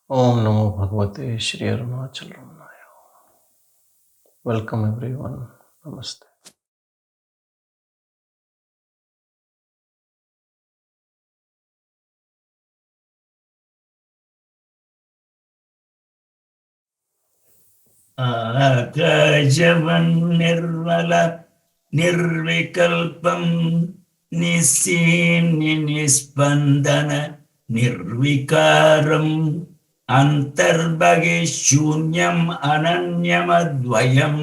Om Namo Bhagavate Shri Arunachal Ramanaya. Welcome everyone. Namaste. Akajavan nirvala nirvikalpam nisim nispandana nirvikaram antarbhage shunyam ananyamadvayam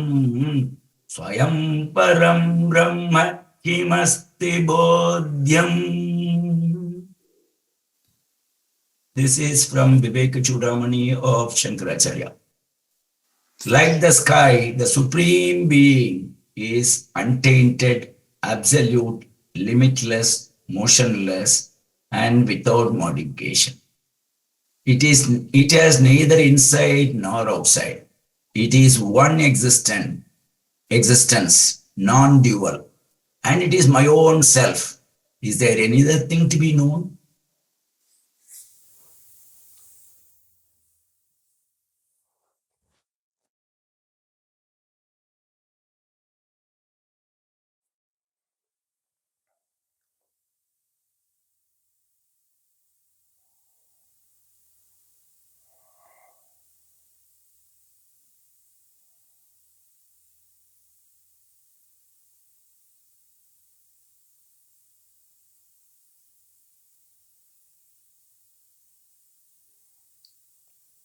swayam param brahma kimasti bodhyam. This is from Viveka Chudamani of Shankaracharya. Like the sky, the Supreme Being is untainted, absolute, limitless, motionless, and without modification. It has neither inside nor outside. It is one existence, non-dual, and it is my own self. Is there any other thing to be known?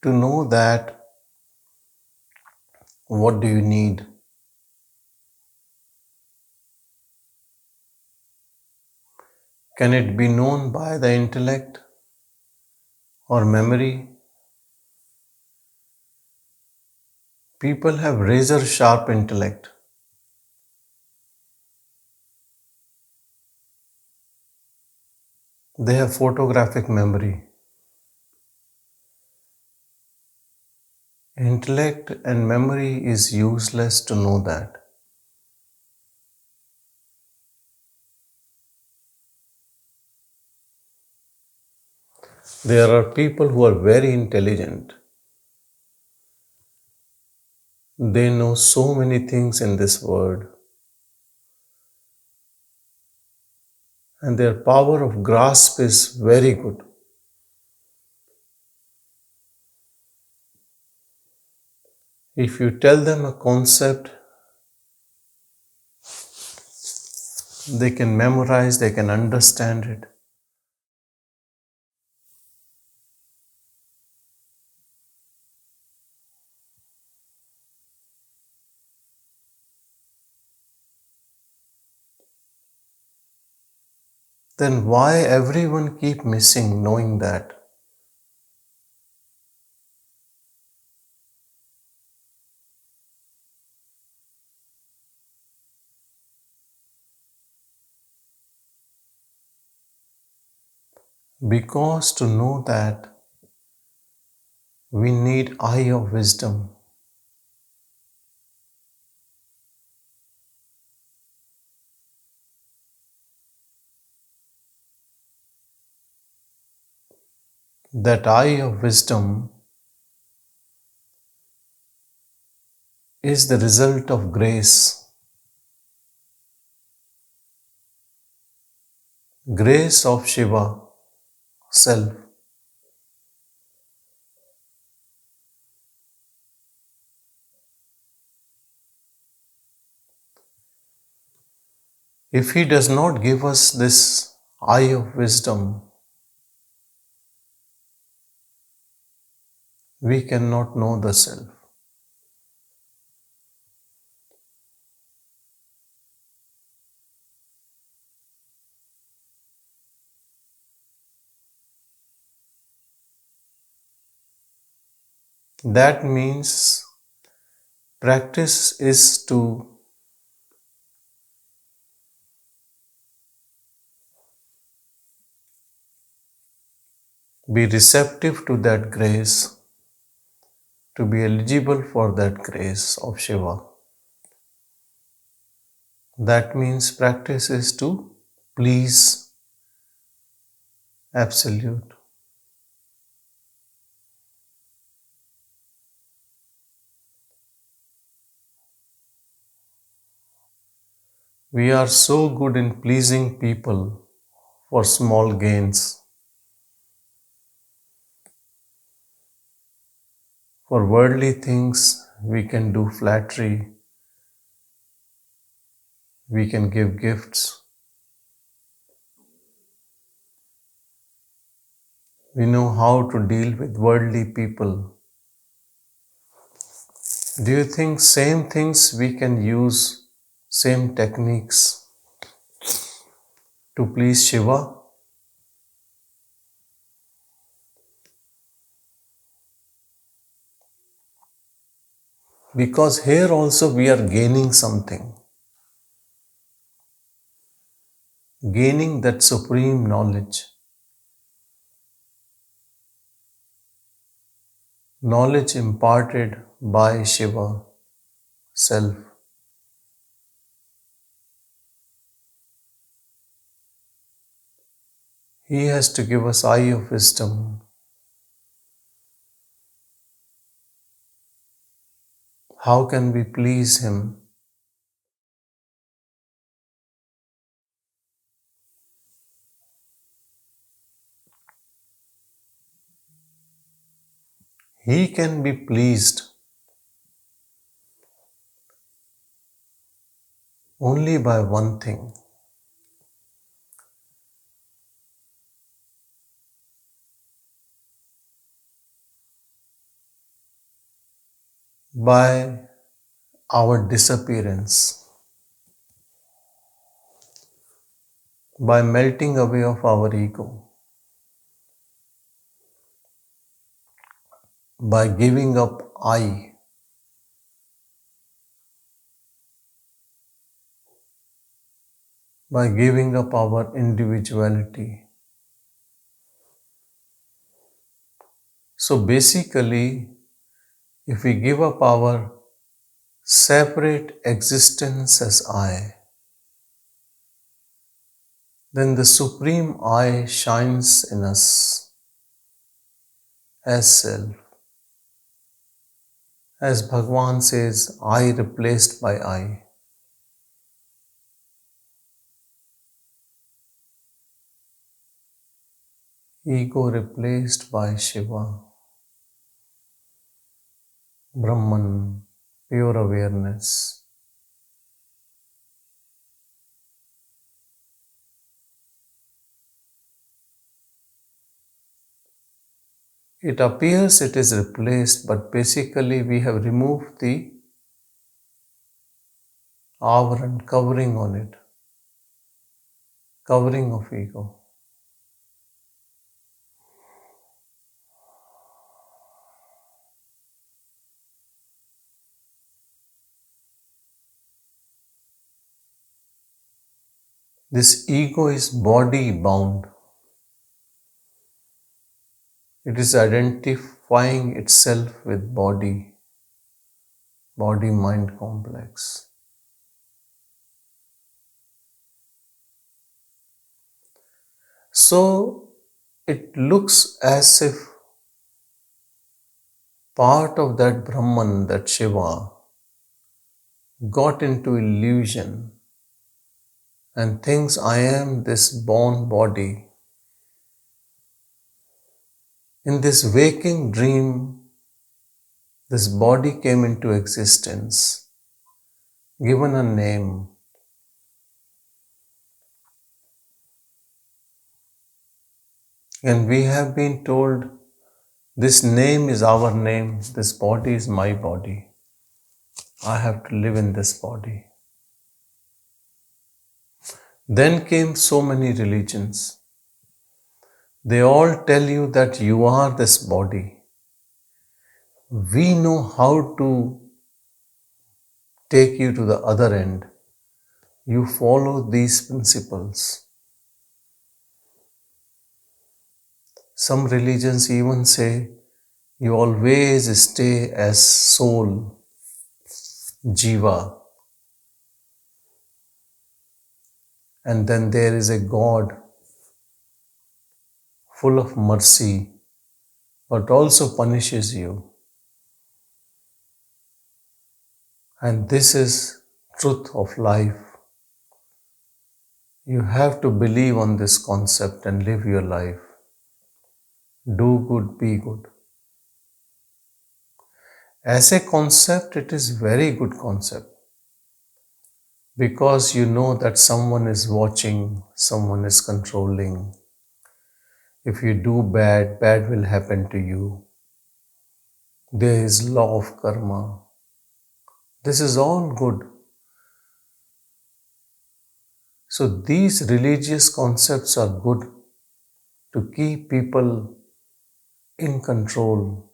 To know that, what do you need? Can it be known by the intellect or memory? People have razor sharp intellect. They have photographic memory. Intellect and memory is useless to know that. There are people who are very intelligent. They know so many things in this world, and their power of grasp is very good. If you tell them a concept, they can memorize, they can understand it. Then why everyone keep missing knowing that? Because to know that, we need eye of wisdom. That eye of wisdom is the result of grace. Grace of Shiva, self. If he does not give us this eye of wisdom, we cannot know the self. That means practice is to be receptive to that grace, to be eligible for that grace of Shiva. That means practice is to please Absolute. We are so good in pleasing people for small gains. For worldly things, we can do flattery, we can give gifts. We know how to deal with worldly people. Do you think same things we can use, same techniques to please Shiva? Because here also we are gaining something, gaining that supreme knowledge, knowledge imparted by Shiva self. He has to give us eye of wisdom. How can we please Him? He can be pleased only by one thing, by our disappearance, by melting away of our ego, by giving up I, by giving up our individuality. So basically, if we give up our separate existence as I, then the Supreme I shines in us as self. As Bhagavan says, I replaced by I. Ego replaced by Shiva, Brahman, pure awareness. It appears it is replaced, but basically we have removed the avaran, covering on it, covering of ego. This ego is body bound. It is identifying itself with body, body-mind complex. So it looks as if part of that Brahman, that Shiva, got into illusion and thinks I am this born body. In this waking dream, this body came into existence, given a name. And we have been told, this name is our name, this body is my body. I have to live in this body. Then came so many religions. They all tell you that you are this body. We know how to take you to the other end. You follow these principles. Some religions even say you always stay as soul, jiva, and then there is a God full of mercy, but also punishes you. And this is truth of life. You have to believe on this concept and live your life. Do good, be good. As a concept, it is very good concept because you know that someone is watching, someone is controlling. If you do bad, bad will happen to you. There is law of karma. This is all good. So these religious concepts are good to keep people in control.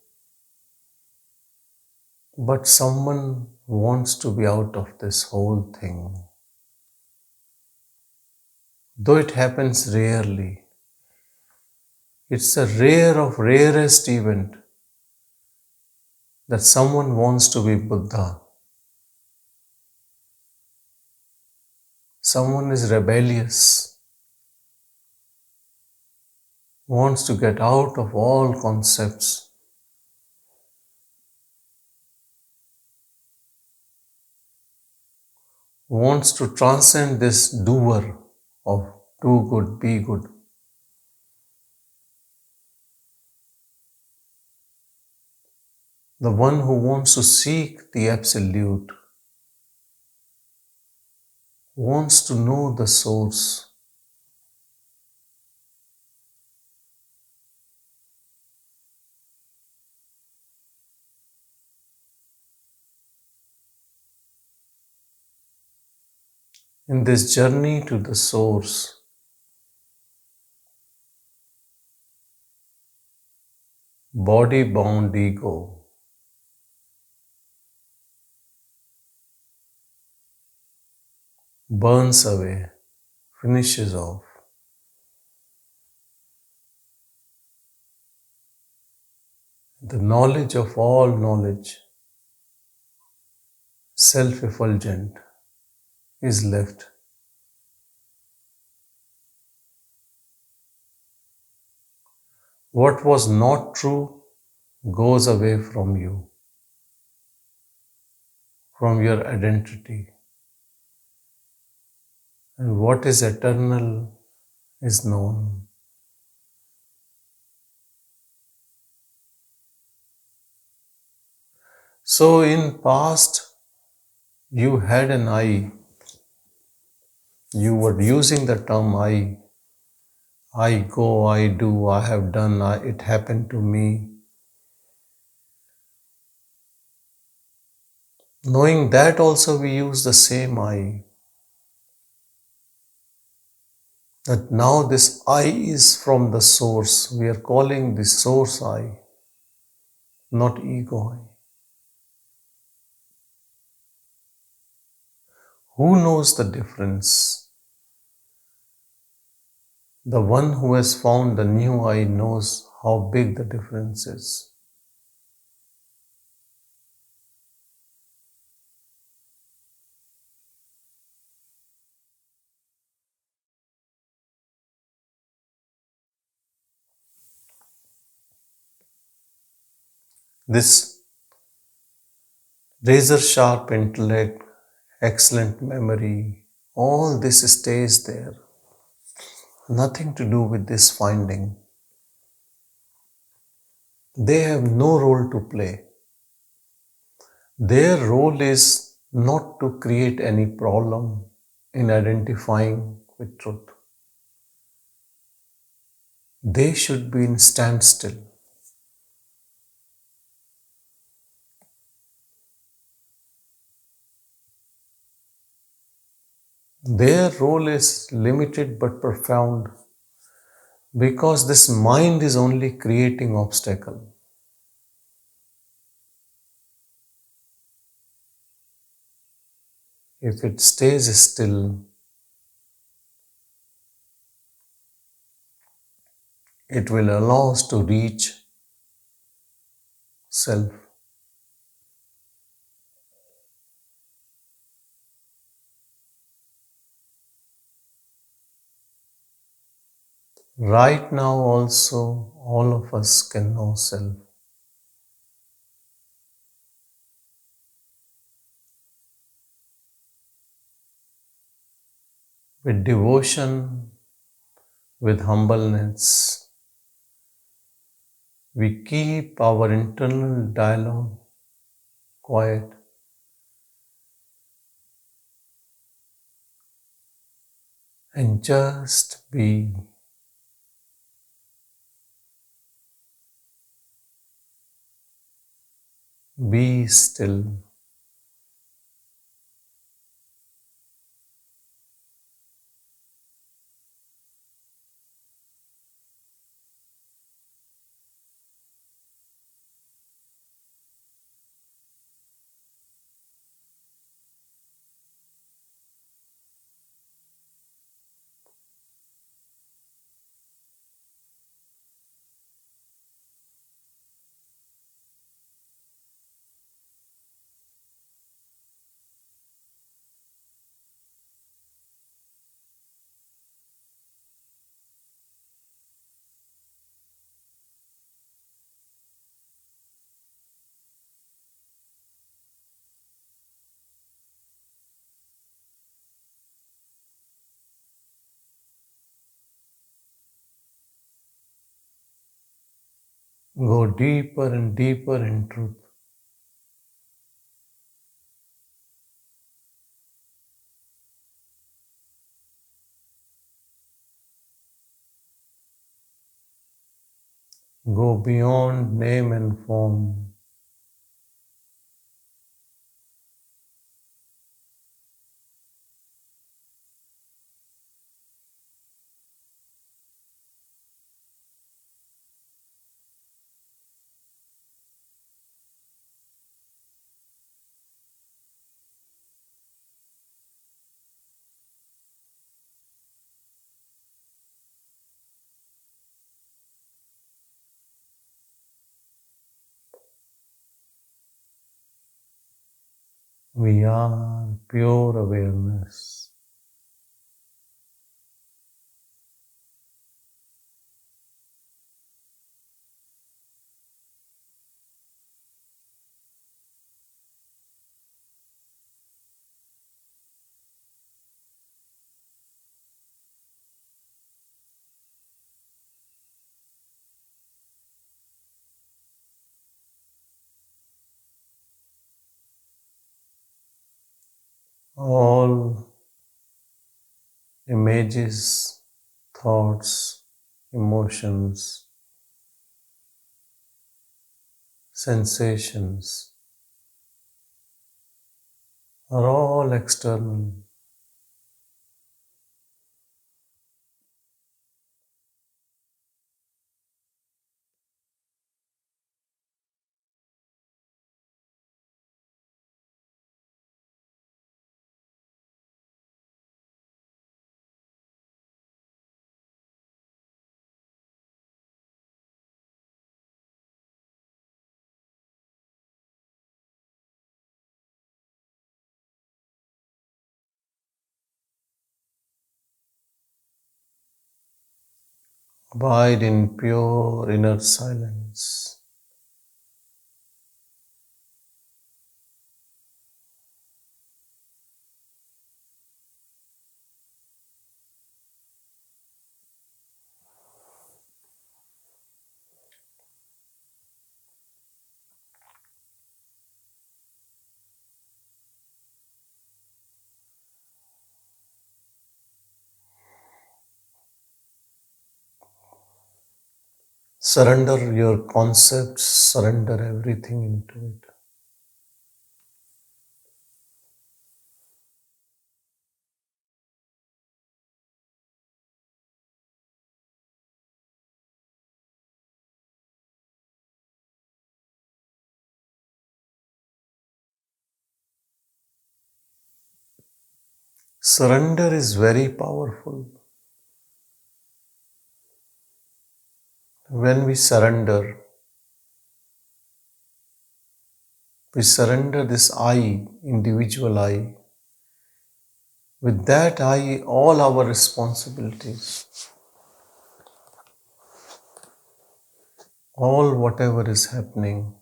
But someone wants to be out of this whole thing. Though it happens rarely, it's a rare of rarest event that someone wants to be Buddha. Someone is rebellious, wants to get out of all concepts, wants to transcend this doer of do good, be good. The one who wants to seek the Absolute, wants to know the source. In this journey to the source, body-bound ego burns away, finishes off. The knowledge of all knowledge, self-effulgent, is left. What was not true goes away from you, from your identity. And what is eternal is known. So in past, you had an I. You were using the term I. I go, I do, I have done, it happened to me. Knowing that also we use the same I. That now this I is from the source. We are calling the source I, not ego I. Who knows the difference? The one who has found the new I knows how big the difference is. This razor sharp intellect, excellent memory, all this stays there. Nothing to do with this finding. They have no role to play. Their role is not to create any problem in identifying with truth. They should be in standstill. Their role is limited but profound because this mind is only creating obstacle. If it stays still, it will allow us to reach self. Right now also, all of us can know self. with devotion, with humbleness, we keep our internal dialogue quiet and just be still. Go deeper and deeper in truth. Go beyond name and form. We are pure awareness. All images, thoughts, emotions, sensations are all external. Abide in pure inner silence. Surrender your concepts, surrender everything into it. Surrender is very powerful. When we surrender this I, individual I. With that I, all our responsibilities, all whatever is happening,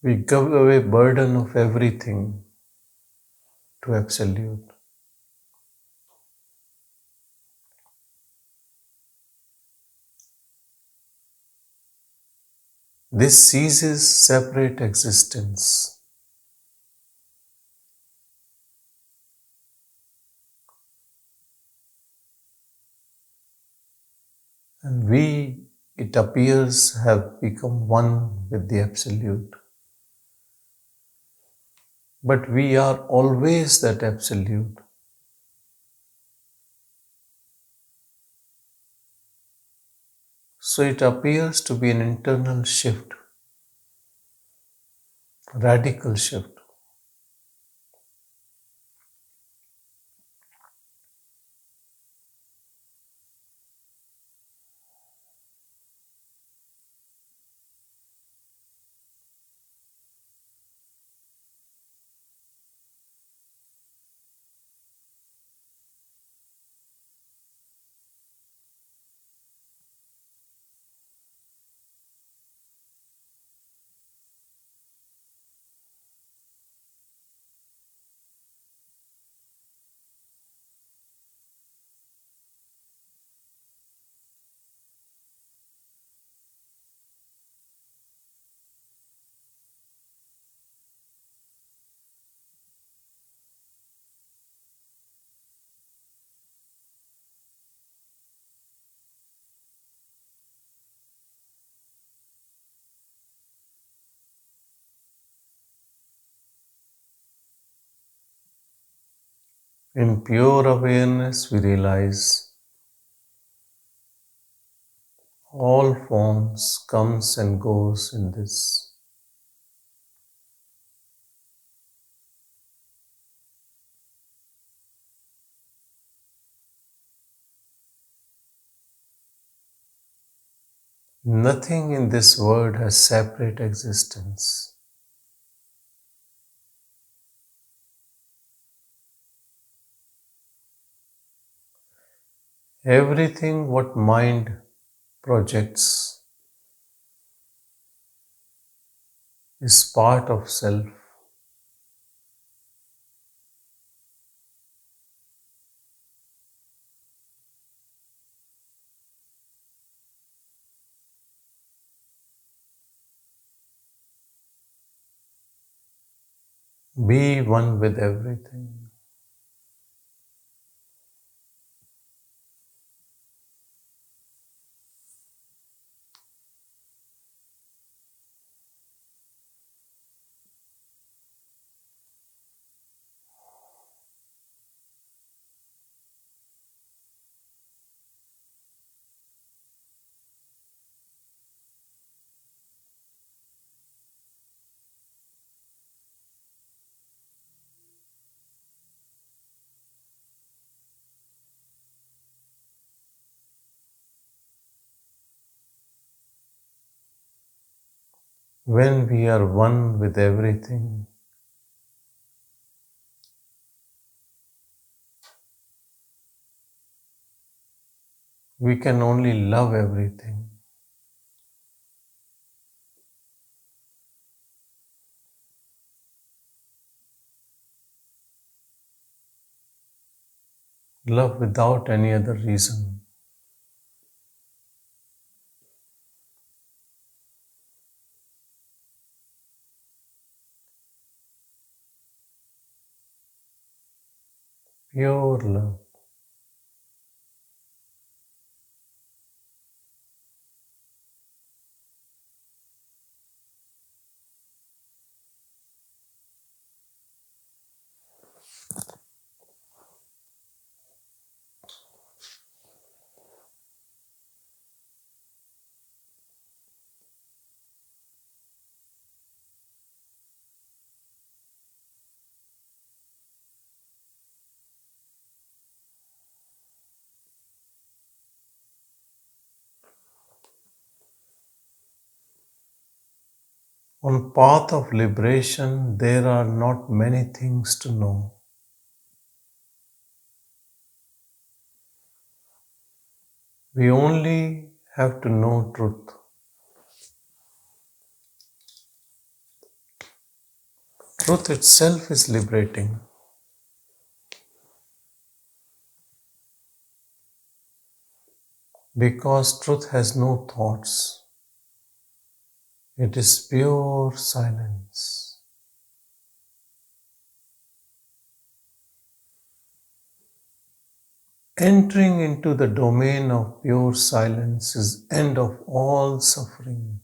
we give away burden of everything to Absolute. This ceases separate existence. And we, it appears, have become one with the Absolute. But we are always that Absolute. So it appears to be an internal shift, radical shift. In pure awareness, we realize all forms comes and goes in this. Nothing in this world has separate existence. Everything what mind projects is part of self. Be one with everything. When we are one with everything, we can only love everything. Love without any other reason. Pure love. On path of liberation, there are not many things to know. We only have to know truth. Truth itself is liberating. because truth has no thoughts. It is pure silence. Entering into the domain of pure silence is end of all suffering.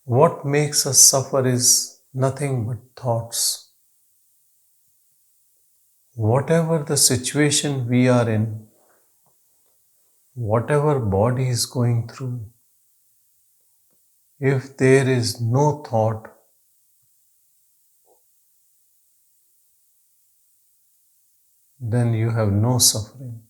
What makes us suffer is nothing but thoughts. Whatever the situation we are in, whatever body is going through, if there is no thought, then you have no suffering.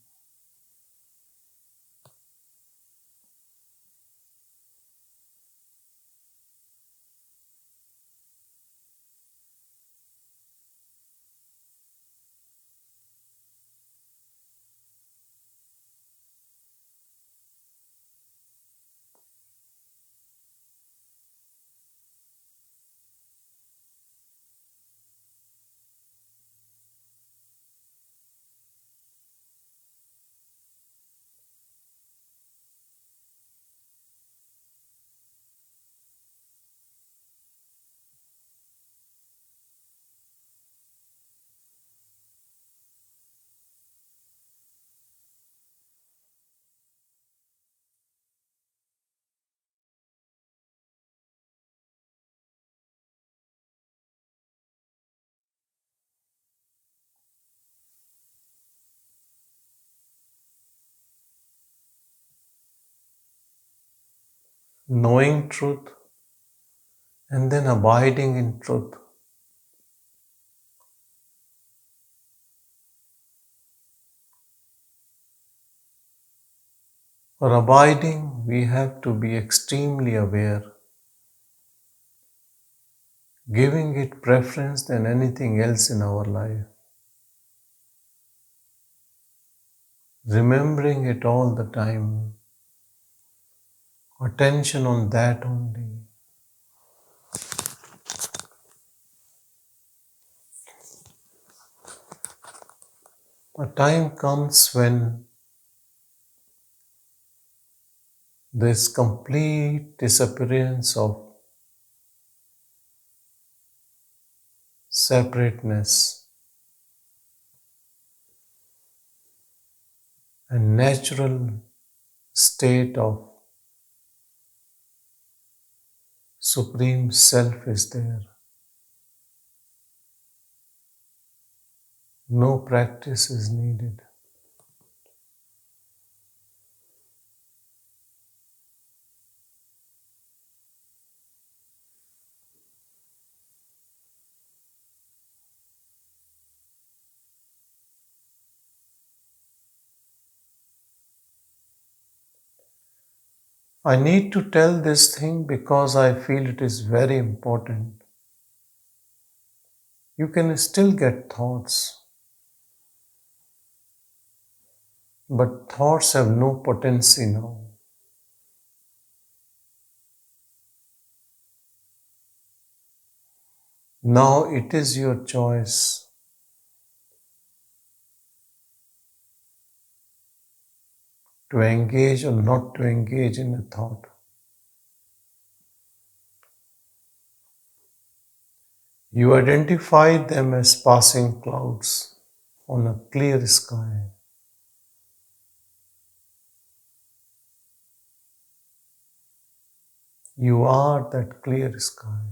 Knowing truth and then abiding in truth. For abiding, we have to be extremely aware, giving it preference than anything else in our life, remembering it all the time, attention on that only. A time comes when there's complete disappearance of separateness and natural state of Supreme Self is there. No practice is needed. I need to tell this thing because I feel it is very important. You can still get thoughts, but thoughts have no potency now. Now it is your choice to engage or not to engage in a thought. You identify them as passing clouds on a clear sky. You are that clear sky,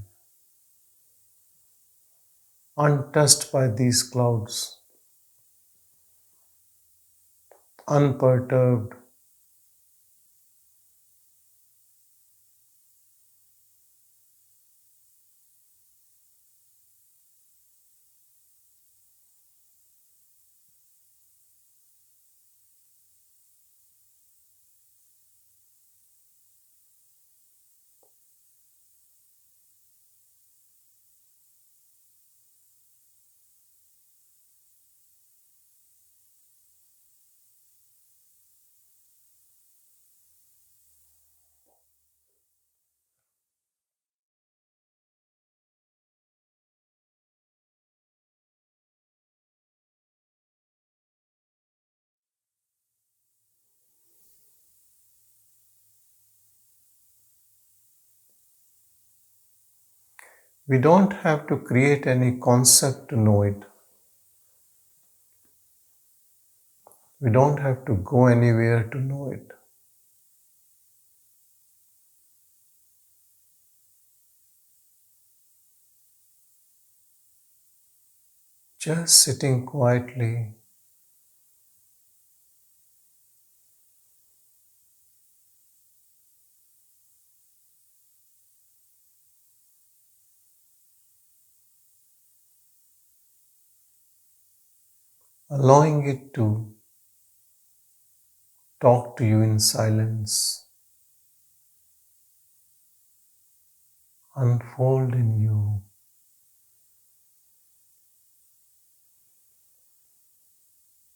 untouched by these clouds, unperturbed. We don't have to create any concept to know it. We don't have to go anywhere to know it. Just sitting quietly, allowing it to talk to you in silence, unfold in you.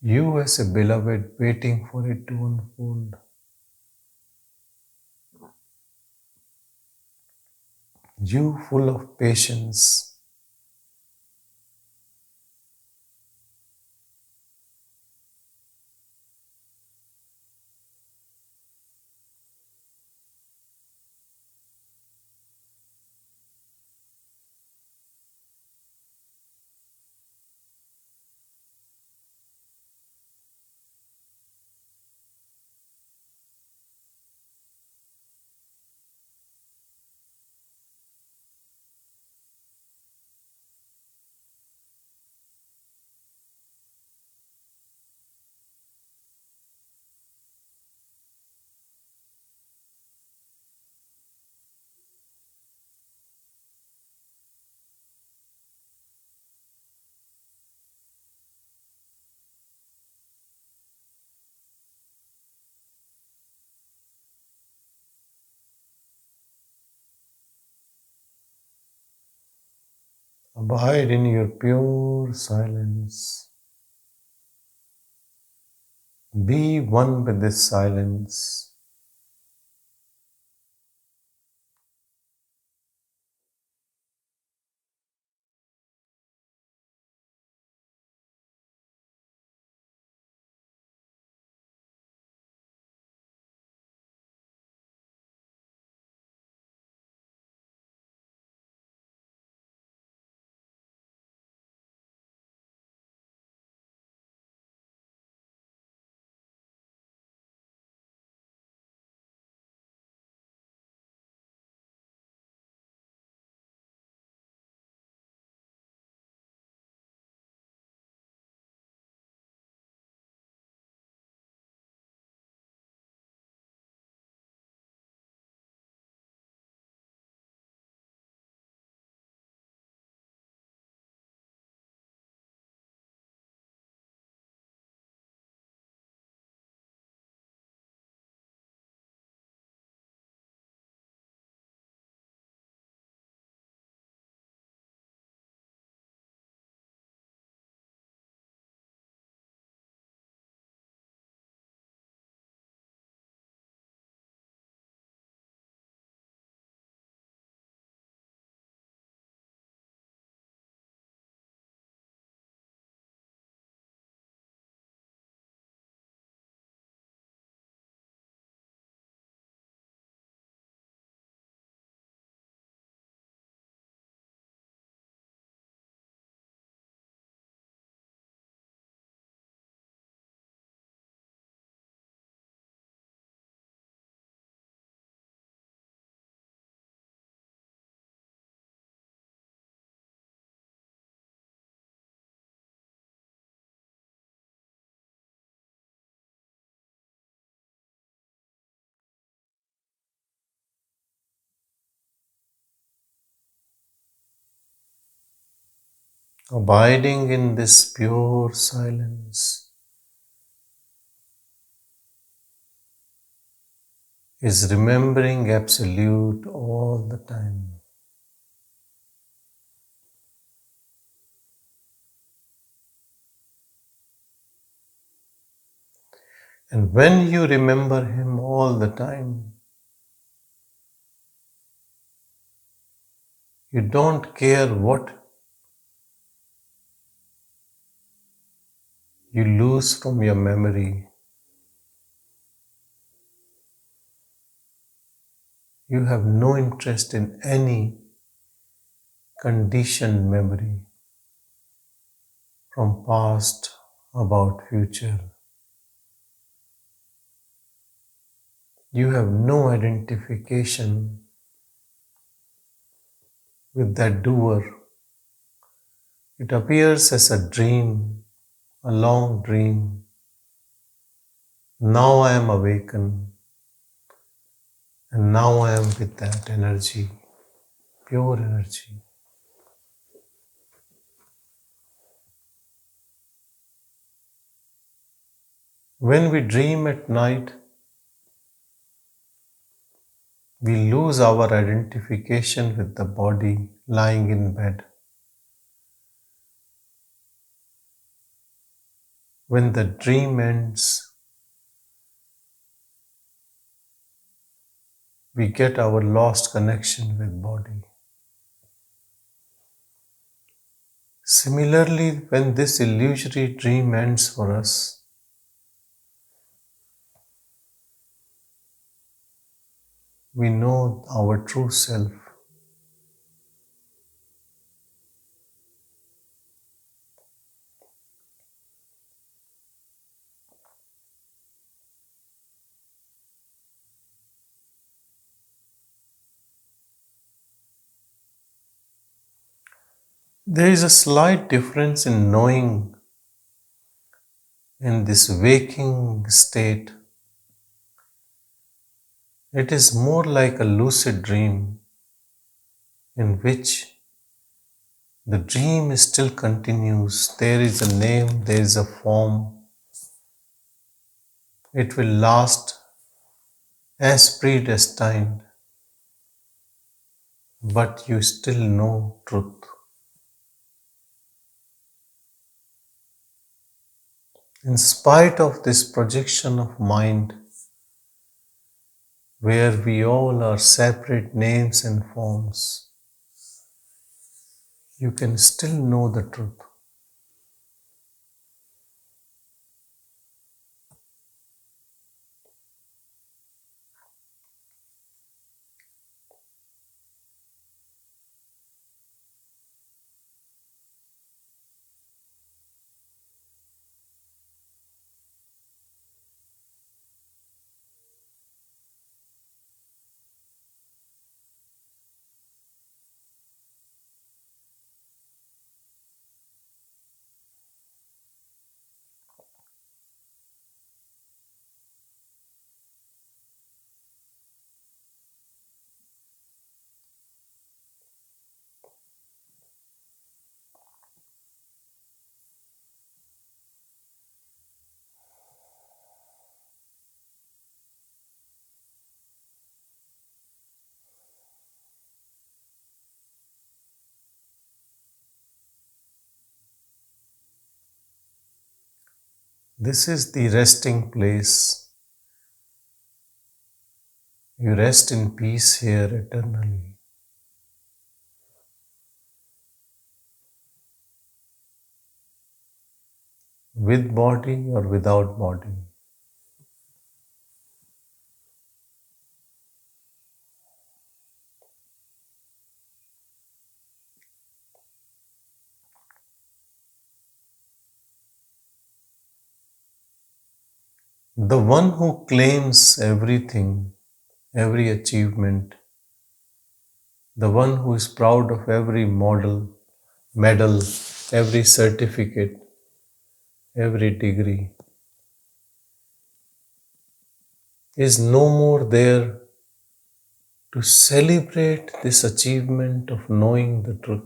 You as a beloved waiting for it to unfold. You full of patience. Abide in your pure silence. Be one with this silence. Abiding in this pure silence is remembering Absolute all the time. And when you remember Him all the time, you don't care what you lose from your memory. You have no interest in any conditioned memory from past about future. You have no identification with that doer. It appears as a dream, a long dream. Now I am awakened, and now I am with that energy, pure energy. When we dream at night, we lose our identification with the body lying in bed. When the dream ends, we get our lost connection with body. Similarly, when this illusory dream ends for us, we know our true self. There is a slight difference in knowing in this waking state. It is more like a lucid dream in which the dream still continues. There is a name, there is a form. It will last as predestined, but you still know truth. In spite of this projection of mind, where we all are separate names and forms, you can still know the truth. This is the resting place. You rest in peace here eternally. With body or without body. The one who claims everything, every achievement, the one who is proud of every medal, every certificate, every degree, is no more there to celebrate this achievement of knowing the truth.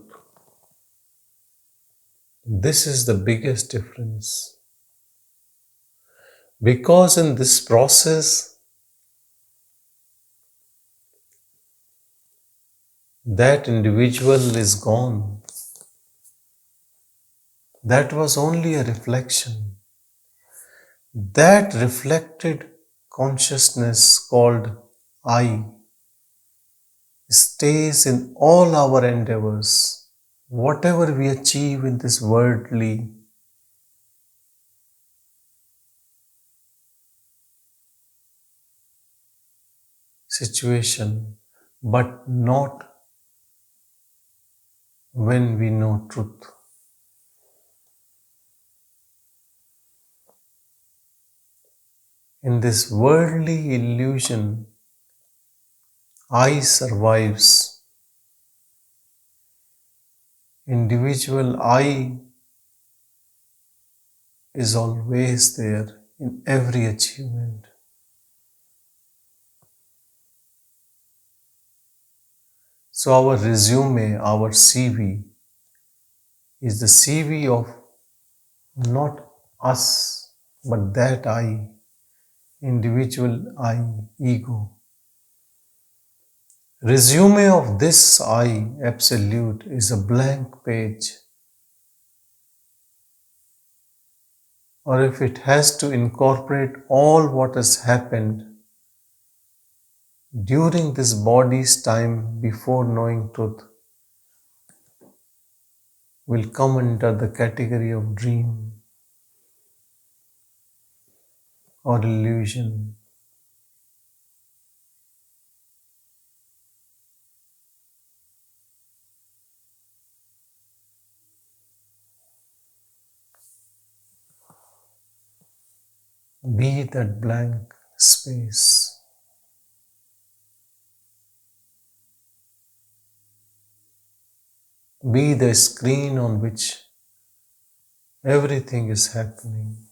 This is the biggest difference. Because in this process, that individual is gone. That was only a reflection. That reflected consciousness called I stays in all our endeavors. Whatever we achieve in this worldly situation, but not when we know truth. In this worldly illusion, I survives. Individual I is always there in every achievement. So our resume, our CV is the CV of not us, but that I, individual I, ego. Resume of this I, absolute, is a blank page. Or if it has to incorporate all what has happened during this body's time before knowing truth, will come under the category of dream or illusion. Be that blank space. Be the screen on which everything is happening.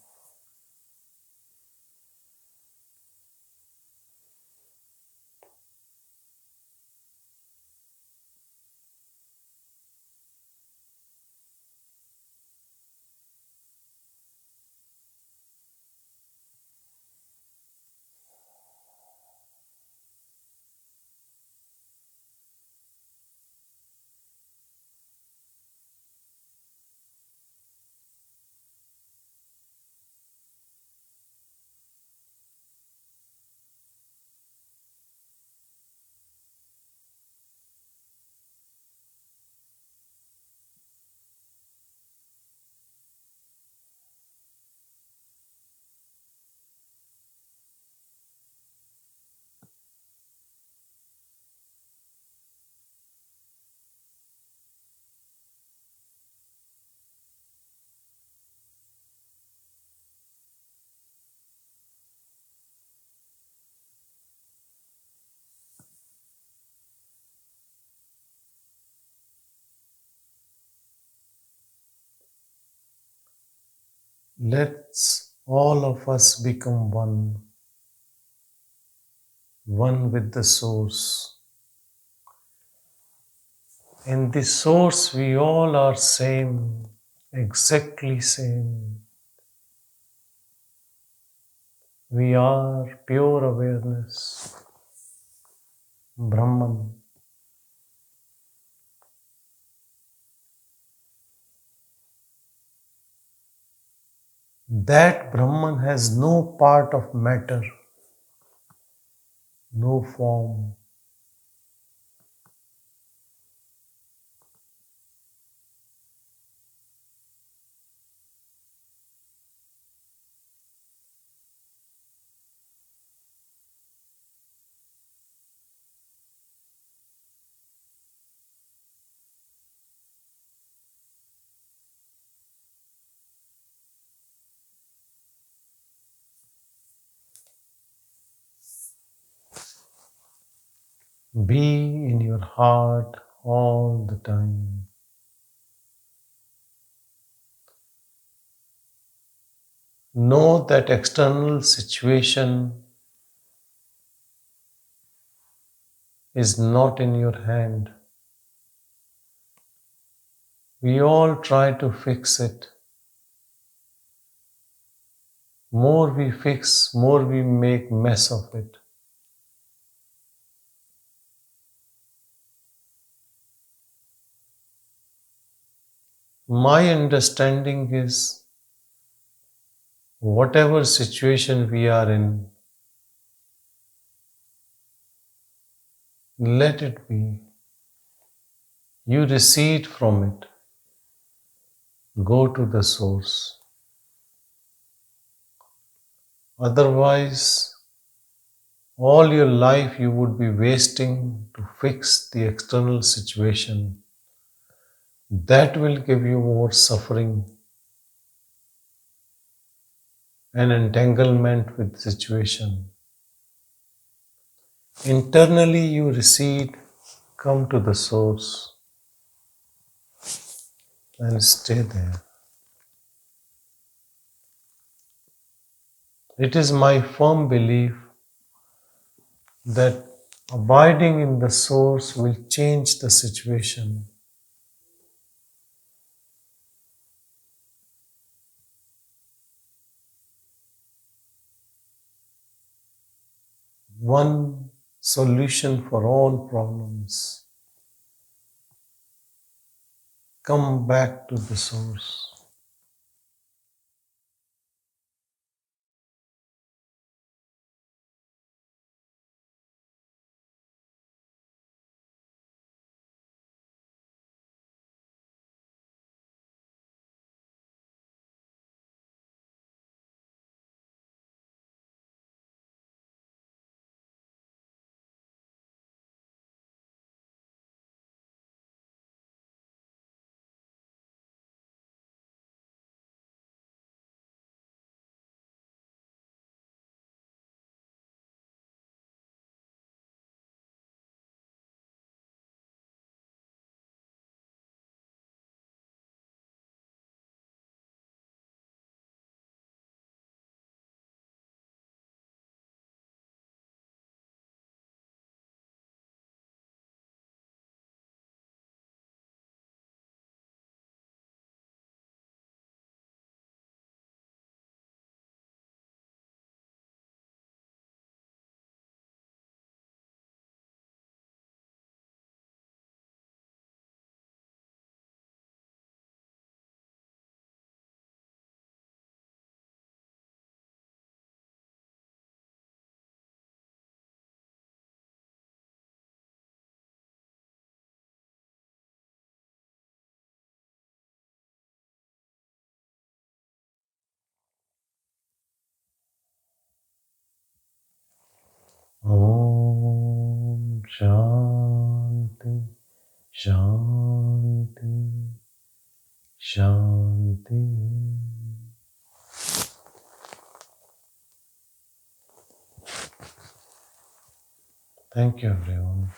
Let's all of us become one with the source. In the source, we all are same, exactly same. We are pure awareness, Brahman. That Brahman has no part of matter, no form. Be in your heart all the time. Know that external situation is not in your hand. We all try to fix it. More we fix, more we make mess of it. My understanding is whatever situation we are in, let it be. You recede from it. Go to the source. Otherwise, all your life you would be wasting to fix the external situation that will give you more suffering and entanglement with the situation. Internally you recede, come to the source and stay there. It is my firm belief that abiding in the source will change the situation. One solution for all problems. Come back to the source. Om Shanti, Shanti, Shanti. Thank you, everyone.